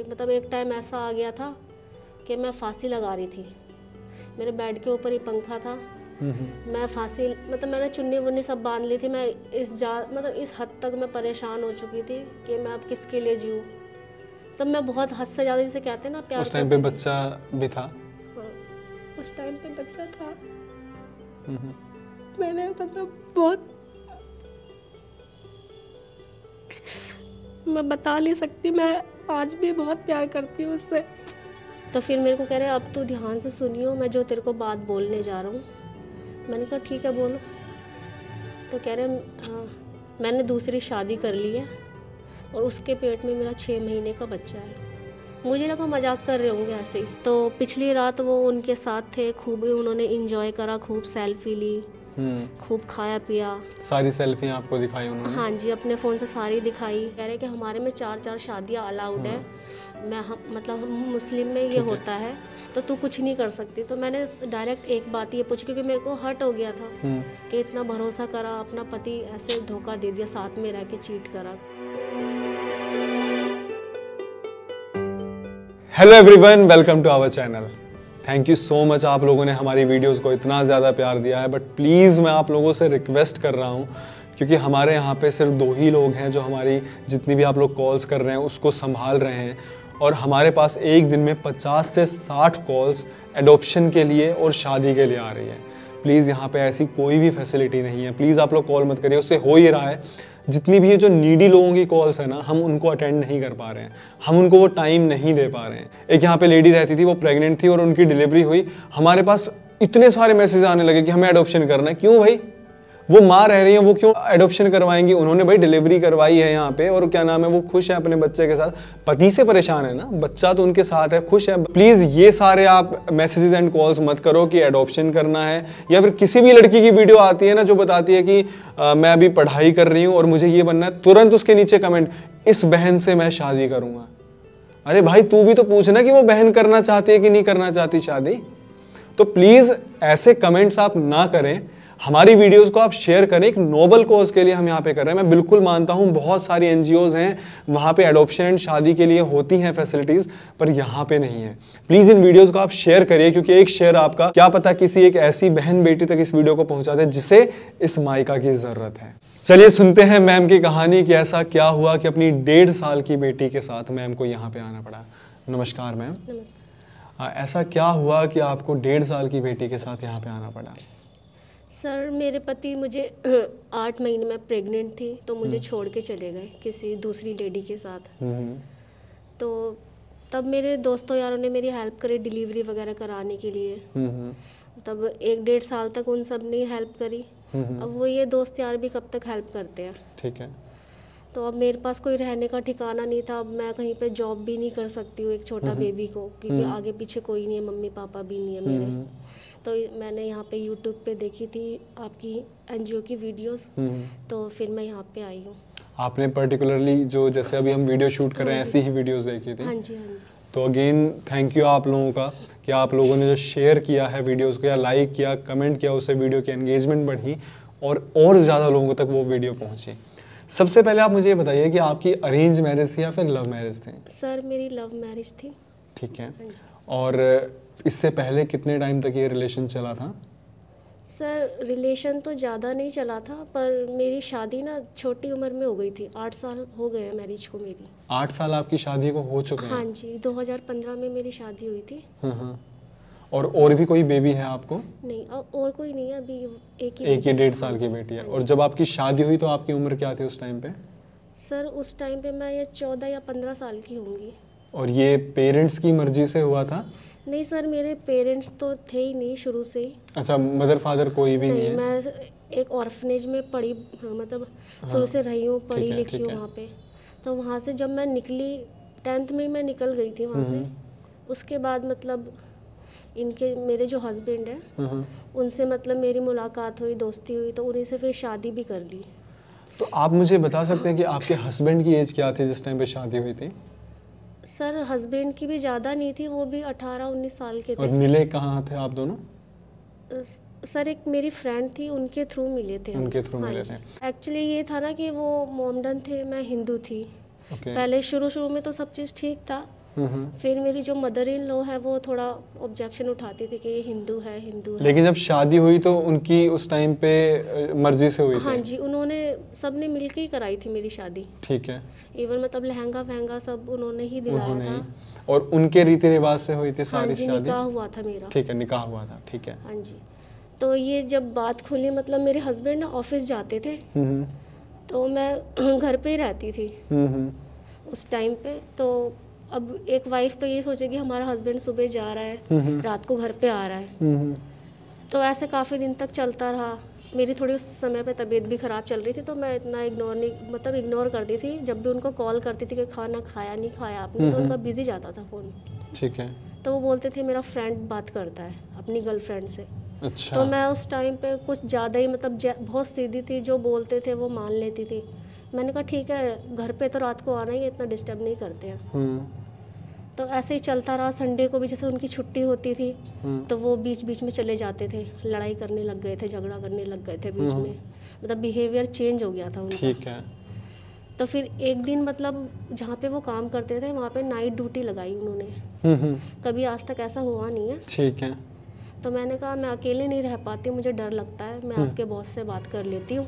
मतलब एक टाइम ऐसा आ गया था कि मैं फांसी लगा रही थी। मेरे बेड के ऊपर ही पंखा था। मैं फांसी मतलब मैंने चुन्नी वुन्नी सब बांध ली थी। मैं इस हद तक मैं परेशान हो चुकी थी कि मैं अब किसके लिए जीऊँ। तब मैं बहुत हद से ज़्यादा, जिसे कहते हैं ना प्यार। उस टाइम पे बच्चा भी था? हाँ, उस टाइम पे बच्चा था। मैंने मतलब बहुत, मैं बता नहीं सकती, मैं आज भी बहुत प्यार करती हूँ उससे। तो फिर मेरे को कह रहे अब तो ध्यान से सुनियो, मैं जो तेरे को बात बोलने जा रहा हूँ। मैंने कहा ठीक है बोलो। तो कह रहे हाँ मैंने दूसरी शादी कर ली है और उसके पेट में मेरा 6 महीने का बच्चा है। मुझे लगा मजाक कर रहे होंगे ऐसे ही। तो पिछली रात वो उनके साथ थे, खूब उन्होंने इंजॉय करा, खूब सेल्फी ली, खूब खाया पिया। सारी सेल्फी आपको दिखाई उन्होंने? हाँ जी, अपने फ़ोन से सारी दिखाई। कह रहे कि हमारे में 4 शादियाँ अलाउड है। हम मुस्लिम में ये होता है, तो तू कुछ नहीं कर सकती। तो मैंने डायरेक्ट एक बात ये पूछी, क्योंकि मेरे को हर्ट हो गया था कि इतना भरोसा करा, अपना पति ऐसे धोखा दे दिया, साथ में रह के चीट करा। Hello everyone, welcome to our channel. Thank you so much, आप लोगों ने हमारी वीडियोस को इतना ज़्यादा प्यार दिया है। बट प्लीज़ मैं आप लोगों से रिक्वेस्ट कर रहा हूँ, क्योंकि हमारे यहाँ पे सिर्फ 2 ही लोग हैं जो हमारी जितनी भी आप लोग कॉल्स कर रहे हैं उसको संभाल रहे हैं, और हमारे पास एक दिन में 50 से 60 कॉल्स एडॉप्शन के लिए और शादी के लिए आ रही है। प्लीज़ यहाँ पे ऐसी कोई भी फैसिलिटी नहीं है। प्लीज़ आप लोग कॉल मत करिए, उससे हो ही रहा है। जितनी भी ये जो नीडी लोगों की कॉल्स है ना, हम उनको अटेंड नहीं कर पा रहे हैं, हम उनको वो टाइम नहीं दे पा रहे हैं। एक यहाँ पे लेडी रहती थी, वो प्रेग्नेंट थी और उनकी डिलीवरी हुई। हमारे पास इतने सारे मैसेज आने लगे कि हमें एडॉप्शन करना है। क्यों भाई, वो माँ रह रही है, वो क्यों एडॉप्शन करवाएंगी? उन्होंने भाई डिलीवरी करवाई है यहाँ पे, और क्या नाम है, वो खुश है अपने बच्चे के साथ। पति से परेशान है ना, बच्चा तो उनके साथ है, खुश है। प्लीज ये सारे आप मैसेजेस एंड कॉल्स मत करो कि एडॉप्शन करना है, या फिर किसी भी लड़की की वीडियो आती है ना जो बताती है कि मैं अभी पढ़ाई कर रही हूँ और मुझे ये बनना है, तुरंत उसके नीचे कमेंट, इस बहन से मैं शादी करूंगा। अरे भाई, तू भी तो पूछना कि वो बहन करना चाहती है कि नहीं करना चाहती शादी। तो प्लीज ऐसे कमेंट्स आप ना करें, हमारी वीडियोस को आप शेयर करें। एक नोबल कॉज के लिए हम यहाँ पे कर रहे हैं। मैं बिल्कुल मानता हूँ बहुत सारी एनजीओज हैं, वहाँ पे एडॉप्शन एंड शादी के लिए होती हैं फैसिलिटीज, पर यहाँ पे नहीं है। प्लीज इन वीडियोस को आप शेयर करिए, क्योंकि एक शेयर आपका क्या पता किसी एक ऐसी बहन बेटी तक इस वीडियो को पहुँचा दे जिसे इस मायका की जरूरत है। चलिए सुनते हैं मैम की कहानी कि ऐसा क्या हुआ कि अपनी 1.5 साल की बेटी के साथ मैम को यहाँ पे आना पड़ा। नमस्कार मैम। नमस्कार। ऐसा क्या हुआ कि आपको 1.5 साल की बेटी के साथ यहाँ पे आना पड़ा? सर, मेरे पति मुझे 8 महीने में प्रेग्नेंट थी, तो मुझे छोड़ के चले गए किसी दूसरी लेडी के साथ। तो तब मेरे दोस्तों यारों ने मेरी हेल्प करी डिलीवरी वगैरह कराने के लिए। तब 1-1.5 साल तक उन सब ने हेल्प करी। अब वो ये दोस्त यार भी कब तक हेल्प करते हैं। ठीक है। तो अब मेरे पास कोई रहने का ठिकाना नहीं था। अब मैं कहीं पे जॉब भी नहीं कर सकती हूँ एक छोटा बेबी को, क्योंकि आगे पीछे कोई नहीं है, मम्मी पापा भी नहीं है मेरे। तो मैंने यहाँ पे यूट्यूब पे देखी थी आपकी एनजीओ की वीडियोस, तो फिर मैं यहाँ पे आई हूँ। आपने पर्टिकुलरली जो जैसे अभी हम वीडियो शूट कर रहे हैं ऐसी ही वीडियोस देखी थी? हाँ जी, हाँ जी। तो अगेन थैंक यू आप लोगों का कि आप लोगों ने जो शेयर किया है वीडियोस को, या लाइक किया, कमेंट किया, उससे वीडियो की एंगेजमेंट बढ़ी और ज़्यादा लोगों तक वो वीडियो पहुँची। सबसे पहले आप मुझे ये बताइए कि आपकी अरेंज मैरिज थी या फिर लव मैरिज थी? सर, मेरी लव मैरिज थी। ठीक है। और इससे पहले कितने टाइम तक ये रिलेशन चला था? सर, रिलेशन तो ज़्यादा नहीं चला था, पर मेरी शादी ना छोटी उम्र में हो गई थी। 8 साल हो गए हैं मैरिज को मेरी। 8 साल आपकी शादी को हो चुके हैं? हाँ जी, 2015 में मेरी शादी हुई थी। हाँ। और भी कोई बेबी है आपको? नहीं, और कोई नहीं है, अभी एक ही 1.5 साल की बेटी है। और जब आपकी शादी हुई तो आपकी उम्र क्या थी उस टाइम पे? सर, उस टाइम पे मैं ये 14 या 15 साल की होंगी। और ये पेरेंट्स की मर्जी से हुआ था? नहीं सर, मेरे पेरेंट्स तो थे ही नहीं शुरू से ही। अच्छा, मदर फादर कोई भी नहीं है? मैं एक ऑर्फनेज में पढ़ी, मतलब शुरू से रही हूँ, पढ़ी लिखी हूँ वहाँ पे। तो वहाँ से जब मैं निकली 10th में मैं निकल गई थी वहाँ से। उसके बाद मतलब मेरे जो हस्बैंड है उनसे मतलब मेरी मुलाकात हुई, दोस्ती हुई, तो उन्हीं से फिर शादी भी कर ली। तो आप मुझे बता सकते हैं कि आपके हस्बैंड की एज क्या थी जिस टाइम पे शादी हुई थी? सर, हस्बैंड की भी ज़्यादा नहीं थी, वो भी 18-19 साल के थे। और मिले कहाँ थे आप दोनों? सर, एक मेरी फ्रेंड थी, उनके थ्रू मिले थे। उनके थ्रू मिले थे। एक्चुअली ये था ना कि वो मोमडन थे, मैं हिंदू थी। पहले शुरू में तो सब चीज़ ठीक था, फिर मेरी जो मदर इन लॉ है वो थोड़ा ऑब्जेक्शन उठाती थी कि ये हिंदू है, हिंदू है। लेकिन जब शादी हुई तो उनकी उस टाइम पे मर्जी से हुई थी? हाँ जी, उन्होंने सबने मिलके ही कराई थी मेरी शादी। ठीक है। इवन मतलब लहंगा वहंगा सब उन्होंने ही दिलाया था। और उनके रीति रिवाज से हुई थी सारी शादी? हाँ जी, निकाह हुआ था मेरा। ठीक है, निकाह हुआ था, ठीक है। हाँ जी। तो ये जब बात खुली, मतलब मेरे हस्बैंड ना ऑफिस जाते थे तो मैं घर पे ही रहती थी उस टाइम पे। तो अब एक वाइफ तो ये सोचेगी हमारा हस्बैंड सुबह जा रहा है, रात को घर पे आ रहा है। तो ऐसे काफ़ी दिन तक चलता रहा। मेरी थोड़ी उस समय पे तबीयत भी ख़राब चल रही थी, तो मैं इतना इग्नोर करती थी। जब भी उनको कॉल करती थी कि खाना खाया नहीं खाया आपने, तो उनका बिजी जाता था फ़ोन। ठीक है। तो वो बोलते थे मेरा फ्रेंड बात करता है अपनी गर्लफ्रेंड से। अच्छा। तो मैं उस टाइम पे कुछ ज़्यादा ही बहुत सीधी थी, जो बोलते थे वो मान लेती थी। मैंने कहा ठीक है, घर पे तो रात को आना ही है, इतना डिस्टर्ब नहीं करते हैं। तो ऐसे ही चलता रहा। संडे को भी जैसे उनकी छुट्टी होती थी तो वो बीच बीच में चले जाते थे, लड़ाई करने लग गए थे, झगड़ा करने लग गए थे बीच में। मतलब बिहेवियर चेंज हो गया था उनका। ठीक है। तो फिर एक दिन मतलब जहाँ पे वो काम करते थे वहाँ पे नाइट ड्यूटी लगाई उन्होंने। कभी आज तक ऐसा हुआ नहीं है। ठीक है। तो मैंने कहा मैं अकेले नहीं रह पाती, मुझे डर लगता है, मैं आपके बॉस से बात कर लेती हूँ।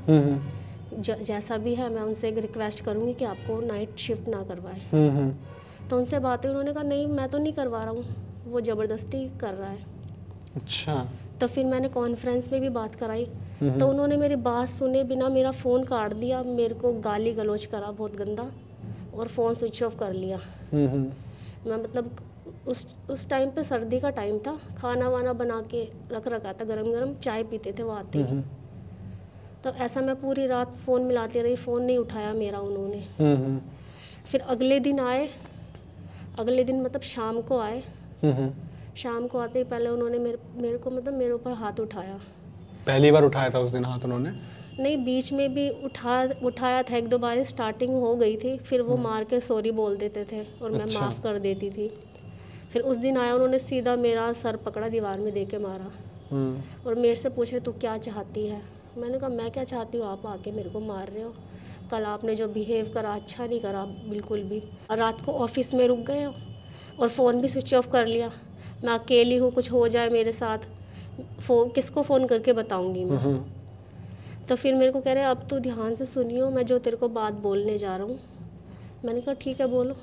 जैसा भी है मैं उनसे एक रिक्वेस्ट करूँगी कि आपको नाइट शिफ्ट ना करवाए। तो उनसे बातें, उन्होंने कहा नहीं मैं तो नहीं करवा रहा हूँ, वो ज़बरदस्ती कर रहा है। अच्छा। तो फिर मैंने कॉन्फ्रेंस में भी बात कराई तो उन्होंने मेरी बात सुने बिना मेरा फ़ोन काट दिया, मेरे को गाली गलौज करा बहुत गंदा और फ़ोन स्विच ऑफ कर लिया। मैं मतलब उस टाइम पे सर्दी का टाइम था, खाना वाना बना के रख रखा था, गरम गरम चाय पीते थे वो आते ही। तो ऐसा मैं पूरी रात फ़ोन मिलाती रही, फ़ोन नहीं उठाया मेरा उन्होंने। फिर अगले दिन आए, अगले दिन मतलब शाम को आए। शाम को आते ही पहले उन्होंने मेरे को मतलब मेरे ऊपर हाथ उठाया। पहली बार उठाया था उस दिन हाथ उन्होंने? नहीं, बीच में भी उठाया था, एक दो बार स्टार्टिंग हो गई थी, फिर वो मार के सॉरी बोल देते थे और मैं माफ़ कर देती थी। फिर उस दिन आया, उन्होंने सीधा मेरा सर पकड़ा, दीवार में दे के मारा और मेरे से पूछ रहे तू क्या चाहती है। मैंने कहा मैं क्या चाहती हूँ, आप आके मेरे को मार रहे हो, कल आपने जो बिहेव करा अच्छा नहीं करा बिल्कुल भी। और रात को ऑफिस में रुक गए और फ़ोन भी स्विच ऑफ कर लिया। मैं अकेली हूँ, कुछ हो जाए मेरे साथ, किसको फ़ोन करके बताऊँगी मैं। तो फिर मेरे को कह रहे अब तू ध्यान से सुनियो, मैं जो तेरे को बात बोलने जा रहा हूँ। मैंने कहा ठीक है बोलो।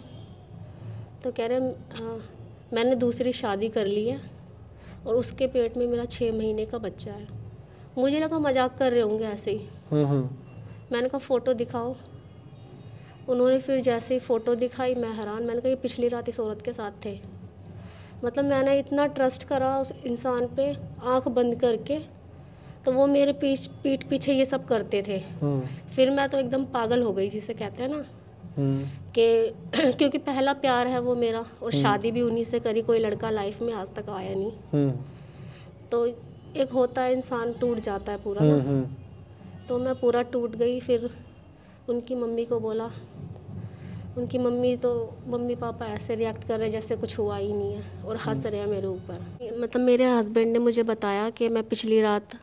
तो कह रहे हाँ, मैंने दूसरी शादी कर ली है और उसके पेट में मेरा 6 महीने का बच्चा है। मुझे लगा मजाक कर रहे होंगे ऐसे ही। मैंने कहा फ़ोटो दिखाओ। उन्होंने फिर जैसे ही फ़ोटो दिखाई मैं हैरान। मैंने कहा ये पिछली रात इस औरत के साथ थे। मतलब मैंने इतना ट्रस्ट करा उस इंसान पे, आंख बंद करके, तो वो मेरे पीठ पीछे ये सब करते थे। फिर मैं तो एकदम पागल हो गई, जिसे कहते हैं ना कि क्योंकि पहला प्यार है वो मेरा और शादी भी उन्हीं से करी, कोई लड़का लाइफ में आज तक आया नहीं। तो एक होता है इंसान टूट जाता है पूरा ना। तो मैं पूरा टूट गई। फिर उनकी मम्मी को बोला, उनकी मम्मी पापा ऐसे रिएक्ट कर रहे जैसे कुछ हुआ ही नहीं है और हंस रहे हैं मेरे ऊपर। मतलब मेरे हस्बैंड ने मुझे बताया कि मैं पिछली रात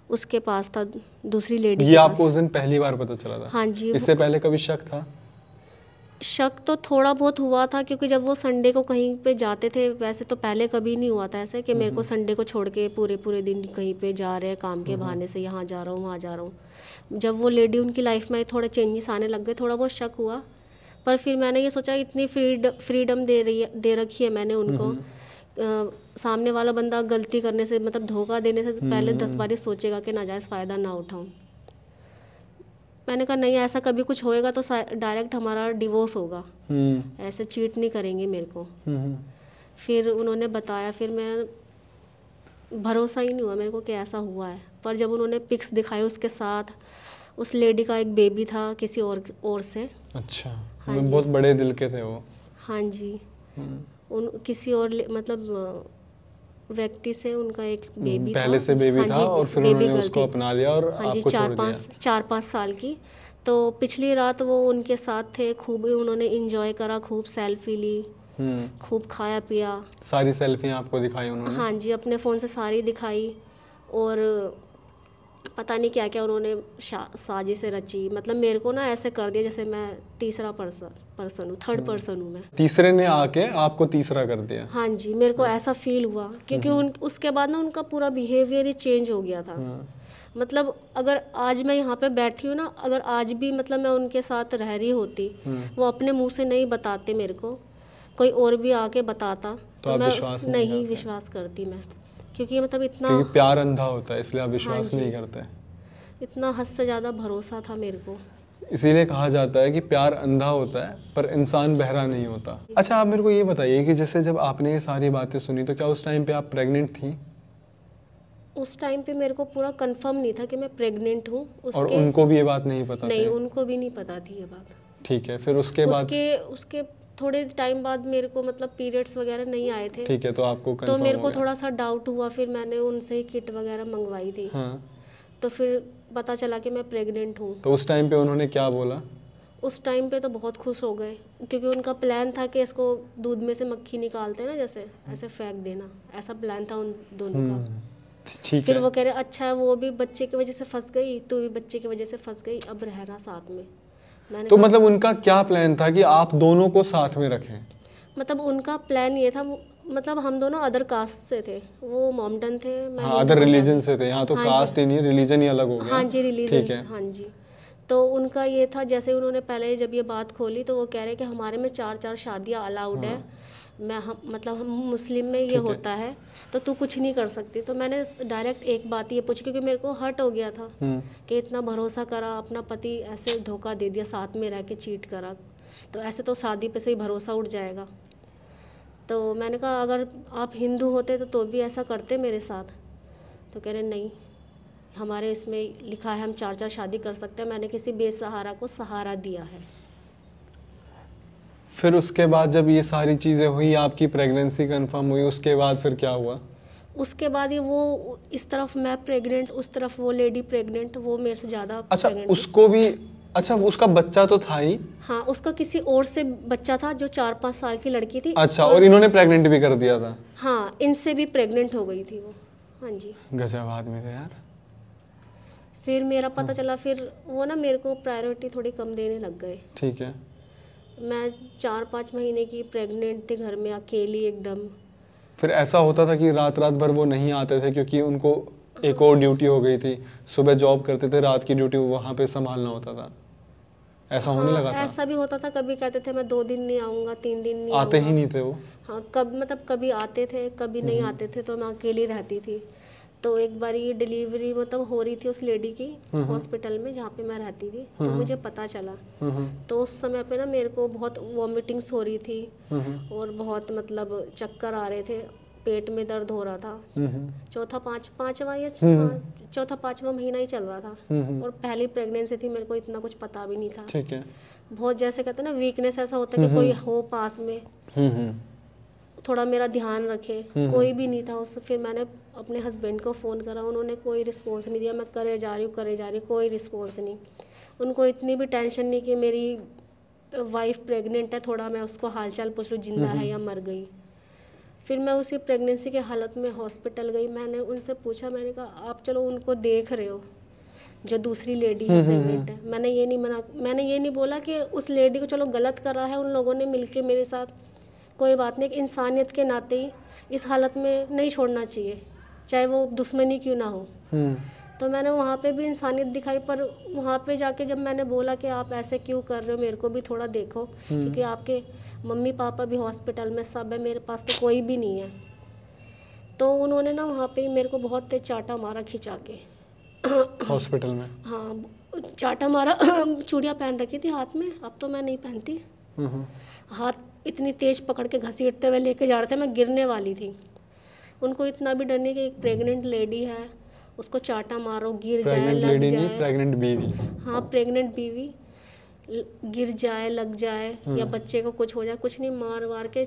उसके पास था, दूसरी लेडी के ये पास। आपको उस दिन पहली बार पता चला था? हाँ जी। इससे पहले कभी शक था? शक तो थोड़ा बहुत हुआ था, क्योंकि जब वो संडे को कहीं पे जाते थे, वैसे तो पहले कभी नहीं हुआ था ऐसे कि मेरे को संडे को छोड़ के पूरे दिन कहीं पे जा रहे हैं काम के बहाने से, यहाँ जा रहा हूँ वहाँ जा रहा हूँ। जब वो लेडी उनकी लाइफ में थोड़े चेंजेस आने लग गए, थोड़ा बहुत शक हुआ। पर फिर मैंने ये सोचा इतनी फ्रीडम दे रखी है मैंने उनको, सामने वाला बंदा गलती करने से मतलब धोखा देने से पहले 10 बार सोचेगा कि नाजायज़ फ़ायदा ना उठाऊँ। मैंने कहा नहीं, ऐसा कभी कुछ होएगा तो डायरेक्ट हमारा डिवोर्स होगा, ऐसे चीट नहीं करेंगे मेरे को। फिर उन्होंने बताया, फिर मैं भरोसा ही नहीं हुआ मेरे को कि ऐसा हुआ है। पर जब उन्होंने पिक्स दिखाए उसके साथ, उस लेडी का एक बेबी था किसी और से। अच्छा। हाँ, बहुत बड़े दिल के थे वो। हाँ जी। किसी और मतलब व्यक्ति से उनका एक बेबी था, पहले से बेबी था और फिर उन्होंने उसको अपना लिया और हाँ जी, आपको छोड़ दिया। 4-5 साल की। तो पिछली रात वो उनके साथ थे, खूब उन्होंने एंजॉय करा, खूब सेल्फी ली, खूब खाया पिया। सारी सेल्फी आपको दिखाई उन्होंने? हाँ जी, अपने फ़ोन से सारी दिखाई। और पता नहीं क्या क्या उन्होंने साजिशें रची, मतलब मेरे को ना ऐसे कर दिया जैसे मैं तीसरा पर्सन हूँ, थर्ड पर्सन हूँ मैं। तीसरे ने आके आपको तीसरा कर दिया? हाँ जी, मेरे को ऐसा फील हुआ क्योंकि उसके बाद ना उनका पूरा बिहेवियर ही चेंज हो गया था। मतलब अगर आज मैं यहाँ पे बैठी हूँ ना, अगर आज भी मतलब मैं उनके साथ रह रही होती, वो अपने मुंह से नहीं बताते मेरे को, कोई और भी आके बताता तो मैं नहीं विश्वास करती मैं, क्योंकि मतलब इतना, क्योंकि प्यार अंधा होता है इसलिए आप विश्वास नहीं करते। इतना हद से ज़्यादा भरोसा था मेरे को। इसीलिए कहा जाता है कि प्यार अंधा होता है पर इंसान बहरा नहीं होता। अच्छा, आप मेरे को ये बताइए कि जैसे जब आपने ये सारी बातें सुनी तो क्या उस टाइम पे आप प्रेग्नेंट थी? उस टाइम पे मेरे को पूरा कंफर्म नहीं था कि मैं प्रेग्नेंट हूँ। और उनको भी ये बात नहीं पता नहीं, उनको भी नहीं पता थी ये बात। ठीक है, फिर उसके बाद उसके थोड़े टाइम बाद मेरे को मतलब पीरियड्स वगैरह नहीं आए थे। ठीक है, तो आपको तो मेरे को थोड़ा सा डाउट हुआ, फिर मैंने उनसे ही किट वगैरह मंगवाई थी। हाँ। तो फिर पता चला कि मैं प्रेग्नेंट हूँ। तो उस टाइम पे उन्होंने क्या बोला? उस टाइम पे तो बहुत खुश हो गए, क्योंकि उनका प्लान था कि इसको दूध में से मक्खी निकालते हैं ना, जैसे ऐसे फेंक देना, ऐसा प्लान था उन दोनों का। ठीक फिर है। वो कह रहे अच्छा है, वो भी बच्चे की वजह से फंस गई, तू भी बच्चे की वजह से फंस गई, अब रहना साथ में। तो मतलब उनका क्या प्लान था कि आप दोनों को साथ में रखें? मतलब उनका प्लान ये था, मतलब हम दोनों अदर कास्ट से थे, वो मोमडन थे, मैं अदर रिलीजन से थे। यहाँ तो कास्ट ही नहीं, रिलीजन ही अलग हो गया। हाँ जी, रिलीजन। हाँ जी। तो उनका ये था, जैसे उन्होंने पहले जब ये बात खोली तो वो कह रहे कि हमारे में 4 शादियाँ अलाउड है, हम मुस्लिम में ये होता है, तो तू कुछ नहीं कर सकती। तो मैंने डायरेक्ट एक बात ये पूछी, क्योंकि मेरे को हर्ट हो गया था कि इतना भरोसा करा, अपना पति ऐसे धोखा दे दिया, साथ में रह के चीट करा, तो ऐसे तो शादी पे से ही भरोसा उठ जाएगा। तो मैंने कहा अगर आप हिंदू होते तो भी ऐसा करते मेरे साथ? तो कह रहे नहीं, हमारे इसमें लिखा है हम 4 शादी कर सकते हैं, मैंने किसी बेसहारा को सहारा दिया है। फिर उसके बाद जब ये सारी चीज़ें हुई, आपकी प्रेगनेंसी कंफर्म हुई, उसके बाद फिर क्या हुआ? उसके बाद ये वो इस तरफ मैं प्रेग्नेंट, उस तरफ वो लेडी प्रेग्नेंट, वो मेरे से ज़्यादा। अच्छा, उसको भी, अच्छा उसका बच्चा तो था ही? हाँ, उसका किसी और से बच्चा था जो 4-5 साल की लड़की थी। अच्छा, और इन्होंने प्रेग्नेंट भी कर दिया था? हाँ, इनसे भी प्रेग्नेंट हो गई थी वो। हाँ जी, गजब आदमी थे यार। फिर मेरा पता चला, फिर वो ना मेरे को प्रायोरिटी थोड़ी कम देने लग गए। ठीक है। मैं 4-5 महीने की प्रेग्नेंट थी, घर में अकेली एकदम। फिर ऐसा होता था कि रात रात भर वो नहीं आते थे क्योंकि उनको एक और ड्यूटी हो गई थी, सुबह जॉब करते थे, रात की ड्यूटी वहाँ पे संभालना होता था, ऐसा होने लगा था? ऐसा भी होता था, कभी कहते थे मैं 2 दिन नहीं आऊँगा, 3 दिन नहीं आते ही नहीं थे वो? हाँ, कभी आते थे, कभी नहीं आते थे, तो मैं अकेली रहती थी। तो एक बार ये डिलीवरी मतलब हो रही थी उस लेडी की हॉस्पिटल में जहाँ पे मैं रहती थी, तो मुझे पता चला। तो उस समय पे ना मेरे को बहुत वॉमिटिंग्स हो रही थी और बहुत मतलब चक्कर आ रहे थे, पेट में दर्द हो रहा था। चौथा पांचवा महीना ही चल रहा था और पहली प्रेगनेंसी थी, मेरे को इतना कुछ पता भी नहीं था। ठीक है। बहुत जैसे कहते हैं ना वीकनेस, ऐसा होता है कि कोई हो पास में थोड़ा मेरा ध्यान रखे, कोई भी नहीं था उस। फिर मैंने अपने हस्बैंड को फ़ोन करा, उन्होंने कोई रिस्पॉन्स नहीं दिया। मैं करे जा रही कोई रिस्पॉन्स नहीं। उनको इतनी भी टेंशन नहीं कि मेरी वाइफ प्रेग्नेंट है, थोड़ा मैं उसको हालचाल पूछ लूँ जिंदा है या मर गई। फिर मैं उसी प्रेगनेंसी के हालत में हॉस्पिटल गई। मैंने उनसे पूछा, मैंने कहा आप चलो उनको देख रहे हो जो दूसरी लेडी है प्रेग्नेंट है। मैंने ये नहीं बोला कि उस लेडी को चलो गलत कर रहा है उन लोगों ने मिलके मेरे साथ, कोई बात नहीं, इंसानियत के नाते ही इस हालत में नहीं छोड़ना चाहिए, चाहे वो दुश्मनी क्यों ना हो। तो मैंने वहाँ पे भी इंसानियत दिखाई, पर वहाँ पे जाके जब मैंने बोला कि आप ऐसे क्यों कर रहे हो, मेरे को भी थोड़ा देखो, क्योंकि आपके मम्मी पापा भी हॉस्पिटल में सब है, मेरे पास तो कोई भी नहीं है। तो उन्होंने ना वहाँ पे मेरे को बहुत तेज चाटा मारा खिंचा के हॉस्पिटल में। हाँ, चाटा मारा। चूड़ियाँ पहन रखी थी हाथ में, अब तो मैं नहीं पहनती। हाथ इतनी तेज पकड़ के घसीटते हुए लेके जा रहे थे, मैं गिरने वाली थी। उनको इतना भी डर नहीं कि एक प्रेग्नेंट लेडी है, उसको चाटा मारो, गिर जाए, लग जाए। प्रेग्नेंट बीवी। हाँ, प्रेग्नेंट बीवी, गिर जाए, लग जाए या बच्चे को कुछ हो जाए, कुछ नहीं, मार वार के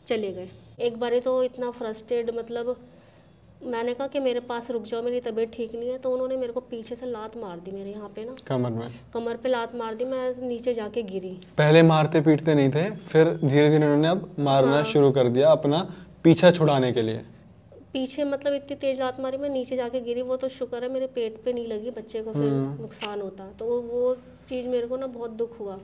चले गए। एक बार तो इतना फ्रस्ट्रेट, मतलब मैंने कहा कि मेरे पास रुक जाओ, मेरी तबीयत ठीक नहीं है। तो उन्होंने मेरे को पीछे से लात मार दी, मेरे यहाँ पे ना कमर पे लात मार दी, मैं नीचे जाके गिरी। पहले मारते पीटते नहीं थे, फिर धीरे धीरे उन्होंने अब मारना शुरू कर दिया अपना पीछा छुड़ाने के लिए। पीछे मतलब इतनी तेज लात मारी, मैं नीचे जाके गिरी। वो तो शुक्र है मेरे पेट पे नहीं लगी, बच्चे को फिर नुकसान होता। तो वो चीज़ मेरे को ना बहुत दुख हुआ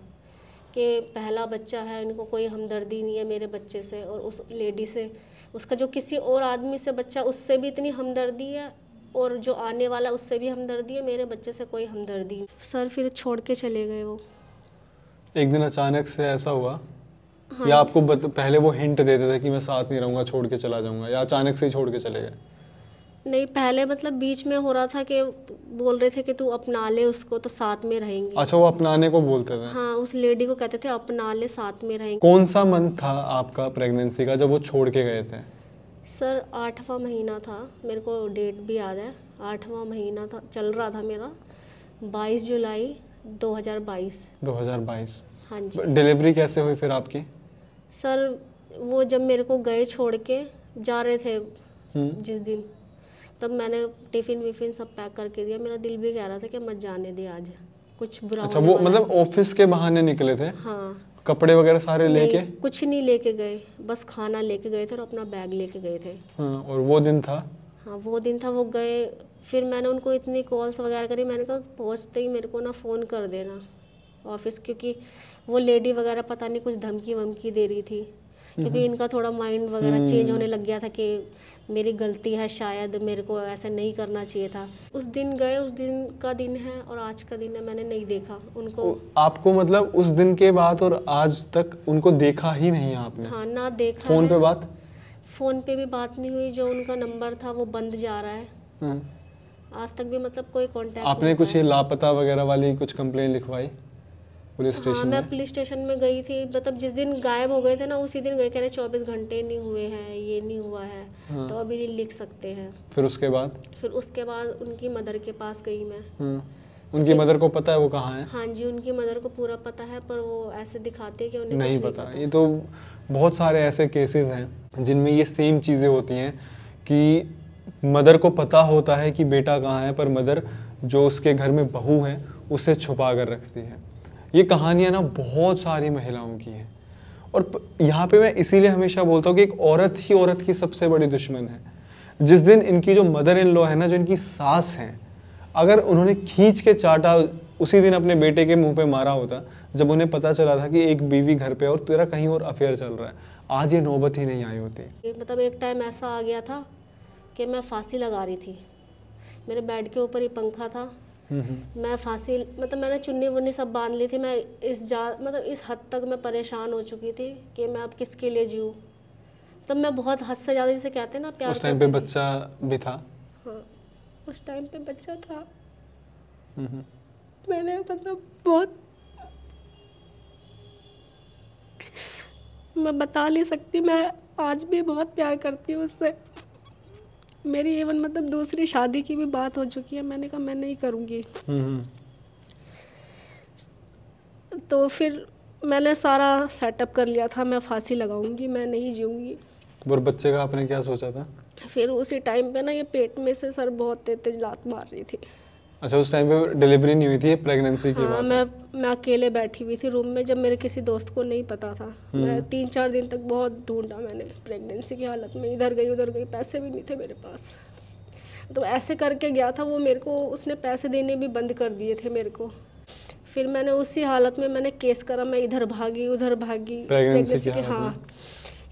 कि पहला बच्चा है, इनको कोई हमदर्दी नहीं है मेरे बच्चे से, और उस लेडी से, उसका जो किसी और आदमी से बच्चा, उससे भी इतनी हमदर्दी है, और जो आने वाला उससे भी हमदर्दी है, मेरे बच्चे से कोई हमदर्दी नहीं। सर फिर छोड़ के चले गए वो। एक दिन अचानक से ऐसा हुआ? हाँ। या आपको पहले वो हिंट देते थे कि मैं साथ नहीं रहूँगा, छोड़ के चला जाऊँगा, या अचानक से ही छोड़ के चले गए? नहीं, पहले मतलब बीच में हो रहा था कि बोल रहे थे कि तू अपना ले उसको तो साथ में रहेंगे। अच्छा, वो अपनाने को बोलते थे? हाँ, उस लेडी को कहते थे अपना ले, साथ में रहेंगे। कौन सा मंथ था आपका प्रेगनेंसी का जब वो छोड़ के गए थे? सर 8वां महीना था, मेरे को डेट भी याद है। 8वां महीना था, चल रहा था मेरा, 22 जुलाई 2022। 2022। हाँ जी। डिलीवरी कैसे हुई फिर आपकी? सर वो जब मेरे को गए छोड़ के जा रहे थे जिस दिन, तब मैंने टिफ़िन विफ़िन सब पैक करके दिया। मेरा दिल भी कह रहा था कि मत जाने दे आज, कुछ बुरा अच्छा, होने वो वाला मतलब ऑफिस के बहाने निकले थे? हाँ। कपड़े वगैरह सारे लेके? नहीं, कुछ नहीं लेके गए, बस खाना लेके गए थे और अपना बैग लेके गए थे। हाँ, और वो दिन था? हाँ, वो दिन था। वो गए, फिर मैंने उनको इतनी कॉल्स वगैरह करी, मैंने कहा पहुँचते ही मेरे को ना फ़ोन कर देना ऑफिस, क्योंकि वो लेडी वगैरह पता नहीं कुछ धमकी वमकी दे रही थी, क्योंकि इनका थोड़ा माइंड वगैरह चेंज होने लग गया था कि मेरी गलती है, शायद मेरे को ऐसा नहीं करना चाहिए था। उस दिन गए, उस दिन का दिन है और आज का दिन है, मैंने नहीं देखा उनको। आपको मतलब उस दिन के बाद और आज तक उनको देखा ही नहीं आपने? हाँ, ना देखा। फोन पे बात? फ़ोन पे भी बात नहीं हुई, जो उनका नंबर था वो बंद जा रहा है। आज तक भी मतलब कोई कांटेक्ट। आपने कुछ ये लापता वगैरह वाली कुछ कंप्लेन लिखवाई पुलिस स्टेशन हाँ, में? मैं पुलिस स्टेशन में गई थी, मतलब जिस दिन गायब हो गए थे ना उसी दिन गए, कह रहे 24 घंटे नहीं हुए हैं, ये नहीं हुआ है। हाँ। तो अभी नहीं लिख सकते हैं। फिर उसके बाद? फिर उसके बाद उनकी मदर के पास गई मैं। उनकी मदर को पता है वो कहाँ है? हाँ जी, उनकी मदर को पूरा पता है, पर वो ऐसे दिखाते कि उन्हें नहीं कुछ पता। ये तो बहुत सारे ऐसे केसेस हैं जिनमें ये सेम चीज़ें होती हैं कि मदर को पता होता है कि बेटा कहाँ है, पर मदर जो उसके घर में बहू है उसे छुपा कर रखती है। ये कहानियाँ ना बहुत सारी महिलाओं की हैं, और यहाँ पे मैं इसीलिए हमेशा बोलता हूँ कि एक औरत ही औरत की सबसे बड़ी दुश्मन है। जिस दिन इनकी जो मदर इन लॉ है ना, जो इनकी सास हैं, अगर उन्होंने खींच के चाटा उसी दिन अपने बेटे के मुंह पे मारा होता, जब उन्हें पता चला था कि एक बीवी घर पे और तेरा कहीं और अफेयर चल रहा है, आज ये नौबत ही नहीं आई होती। मतलब एक टाइम ऐसा आ गया था कि मैं फांसी लगा रही थी, मेरे बेड के ऊपर ही पंखा था, मैं फांसी, मतलब मैंने चुन्नी वुन्नी सब बांध ली थी। मैं मतलब इस हद तक मैं परेशान हो चुकी थी कि मैं अब किसके लिए जीऊँ। तब मैं बहुत हद से ज़्यादा, जिसे कहते हैं ना प्यार। उस टाइम पे बच्चा भी था? हाँ, उस टाइम पे बच्चा था। मैंने मतलब बहुत, मैं बता नहीं सकती, मैं आज भी बहुत प्यार करती हूँ उससे। मेरी इवन मतलब दूसरी शादी की भी बात हो चुकी है, मैंने कहा मैं नहीं करूँगी। तो फिर मैंने सारा सेटअप कर लिया था, मैं फांसी लगाऊंगी, मैं नहीं जीऊँगी। और बच्चे का आपने क्या सोचा था? फिर उसी टाइम पे ना ये पेट में से सर बहुत तेज लात मार रही थी। अच्छा, उस टाइम पे डिलीवरी नहीं हुई थी, प्रेगनेंसी की हाँ, बात? मैं अकेले बैठी हुई थी रूम में, जब मेरे किसी दोस्त को नहीं पता था। मैं 3-4 दिन तक बहुत ढूंढा मैंने प्रेगनेंसी की हालत में, इधर गई उधर गई, पैसे भी नहीं थे मेरे पास। तो ऐसे करके गया था वो, मेरे को उसने पैसे देने भी बंद कर दिए थे मेरे को। फिर मैंने उसी हालत में मैंने केस करा, मैं इधर भागी उधर भागी प्रेगनेंसी की। हाँ,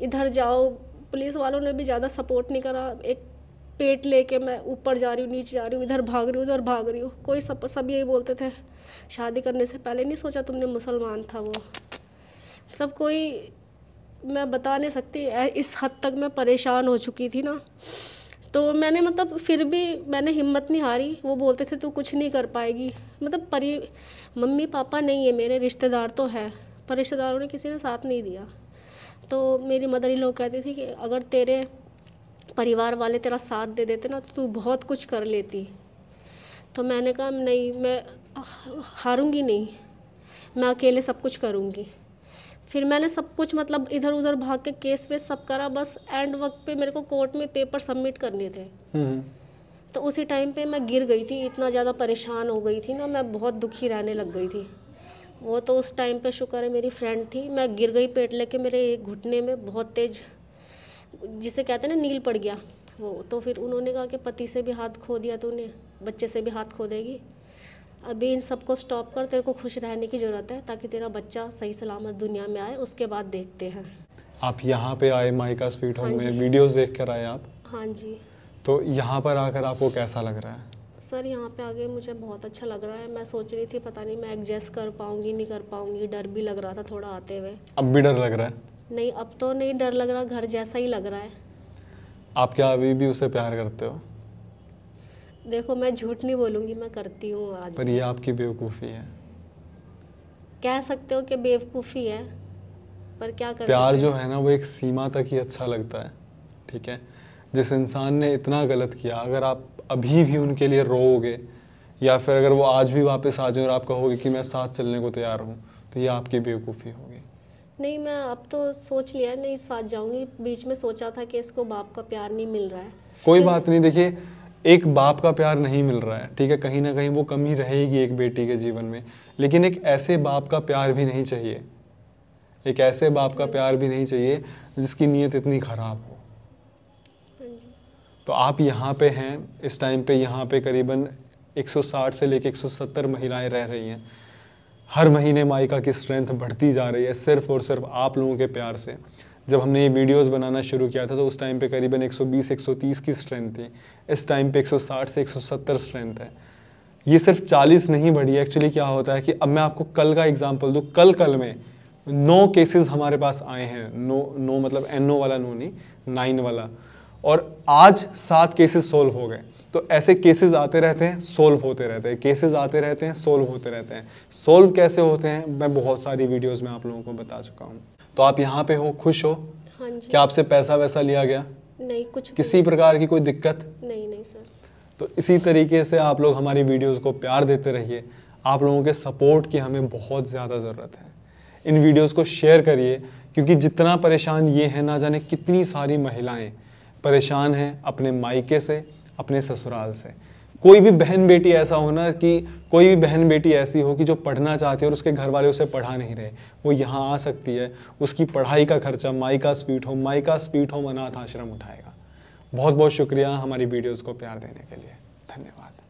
इधर जाओ, पुलिस वालों ने भी ज़्यादा सपोर्ट नहीं करा। एक पेट लेके मैं ऊपर जा रही हूँ, नीचे जा रही हूँ, इधर भाग रही हूँ उधर भाग रही हूँ। कोई सब यही बोलते थे, शादी करने से पहले नहीं सोचा तुमने, मुसलमान था वो। मतलब कोई, मैं बता नहीं सकती, इस हद तक मैं परेशान हो चुकी थी ना। तो मैंने मतलब फिर भी मैंने हिम्मत नहीं हारी। वो बोलते थे तू कुछ नहीं कर पाएगी, मतलब मम्मी पापा नहीं है मेरे, रिश्तेदार तो है, पर रिश्तेदारों ने किसी ने साथ नहीं दिया। तो मेरी मदर इन लोग कहती थी कि अगर तेरे परिवार वाले तेरा साथ दे देते ना तो तू बहुत कुछ कर लेती। तो मैंने कहा नहीं, मैं हारूंगी नहीं, मैं अकेले सब कुछ करूंगी। फिर मैंने सब कुछ मतलब इधर उधर भाग के केस वेस सब करा, बस एंड वक्त पे मेरे को कोर्ट में पेपर सबमिट करने थे। तो उसी टाइम पे मैं गिर गई थी, इतना ज़्यादा परेशान हो गई थी ना, मैं बहुत दुखी रहने लग गई थी। वो तो उस टाइम पे शुक्र है मेरी फ्रेंड थी, मैं गिर गई पेट लेके, मेरे एक घुटने में बहुत तेज, जिसे कहते हैं ना नील पड़ गया, वो तो फिर उन्होंने कहा कि पति से भी हाथ खो दिया तूने, बच्चे से भी हाथ खो देगी। अभी इन सबको स्टॉप कर, तेरे को खुश रहने की ज़रूरत है ताकि तेरा बच्चा सही सलामत दुनिया में आए, उसके बाद देखते हैं। आप यहाँ पे आए माइका स्वीट होम हाँ में, जी। वीडियोस देख कर आए आप, हाँ जी तो यहाँ पर आकर आपको कैसा लग रहा है? सर, यहाँ पे आगे मुझे बहुत अच्छा लग रहा है। मैं सोच रही थी पता नहीं मैं एडजस्ट कर पाऊँगी नहीं कर पाऊँगी, डर भी लग रहा था थोड़ा आते हुए। अब भी डर लग रहा है? नहीं, अब तो नहीं डर लग रहा, घर जैसा ही लग रहा है। आप क्या अभी भी उसे प्यार करते हो? देखो, मैं झूठ नहीं बोलूँगी, मैं करती हूँ आज। पर ये आपकी बेवकूफ़ी है। कह सकते हो कि बेवकूफ़ी है, पर क्या कर प्यार सकते जो हैं। है ना वो एक सीमा तक ही अच्छा लगता है, ठीक है? जिस इंसान ने इतना गलत किया, अगर आप अभी भी उनके लिए रोओगे या फिर अगर वो आज भी वापस आ जाए और आप कहोगे कि मैं साथ चलने को तैयार हूँ, तो ये आपकी बेवकूफ़ी होगी। नहीं, मैं अब तो सोच लिया है, नहीं साथ जाऊँगी। बीच में सोचा था कि इसको बाप का प्यार नहीं मिल रहा है। कोई बात नहीं, देखिए एक बाप का प्यार नहीं मिल रहा है, ठीक है, कहीं ना कहीं वो कमी रहेगी एक बेटी के जीवन में, लेकिन एक ऐसे बाप का प्यार भी नहीं चाहिए, एक ऐसे बाप का प्यार भी नहीं चाहिए जिसकी नीयत इतनी ख़राब हो। तो आप यहाँ पे हैं इस टाइम पे, यहाँ पे करीबन 160 से लेके 170 महिलाएं रह रही हैं। हर महीने माइका की स्ट्रेंथ बढ़ती जा रही है सिर्फ और सिर्फ आप लोगों के प्यार से। जब हमने ये वीडियोस बनाना शुरू किया था तो उस टाइम पे करीबन 120-130 की स्ट्रेंथ थी, इस टाइम पे 160 से 170 स्ट्रेंथ है। ये सिर्फ 40 नहीं बढ़ी है। एक्चुअली क्या होता है कि अब मैं आपको कल का एग्जांपल दूँ, कल में 9 केसेस हमारे पास आए हैं, नो मतलब NO वाला नो नहीं, 9 वाला, और आज 7 केसेस सोल्व हो गए। तो ऐसे केसेस आते रहते हैं, सोल्व होते रहते हैं, केसेस आते रहते हैं, सोल्व होते रहते हैं। सोल्व कैसे होते हैं मैं बहुत सारी वीडियोस में आप लोगों को बता चुका हूँ। तो आप यहाँ पे हो, खुश हो? हाँ जी। क्या आपसे पैसा वैसा लिया गया? नहीं, कुछ भी किसी प्रकार की कोई दिक्कत? नहीं सर। तो इसी तरीके से आप लोग हमारी वीडियोस को प्यार देते रहिए। आप लोगों के सपोर्ट की हमें बहुत ज़्यादा ज़रूरत है। इन वीडियोस को शेयर करिए, क्योंकि जितना परेशान ये है, ना जाने कितनी सारी महिलाएं परेशान हैं अपने मायके से, अपने ससुराल से। कोई भी बहन बेटी ऐसा हो ना, कि कोई भी बहन बेटी ऐसी हो कि जो पढ़ना चाहती है और उसके घर वाले उसे पढ़ा नहीं रहे, वो यहाँ आ सकती है, उसकी पढ़ाई का खर्चा माइका स्वीट होम अनाथ आश्रम उठाएगा। बहुत बहुत शुक्रिया हमारी वीडियोस को प्यार देने के लिए। धन्यवाद।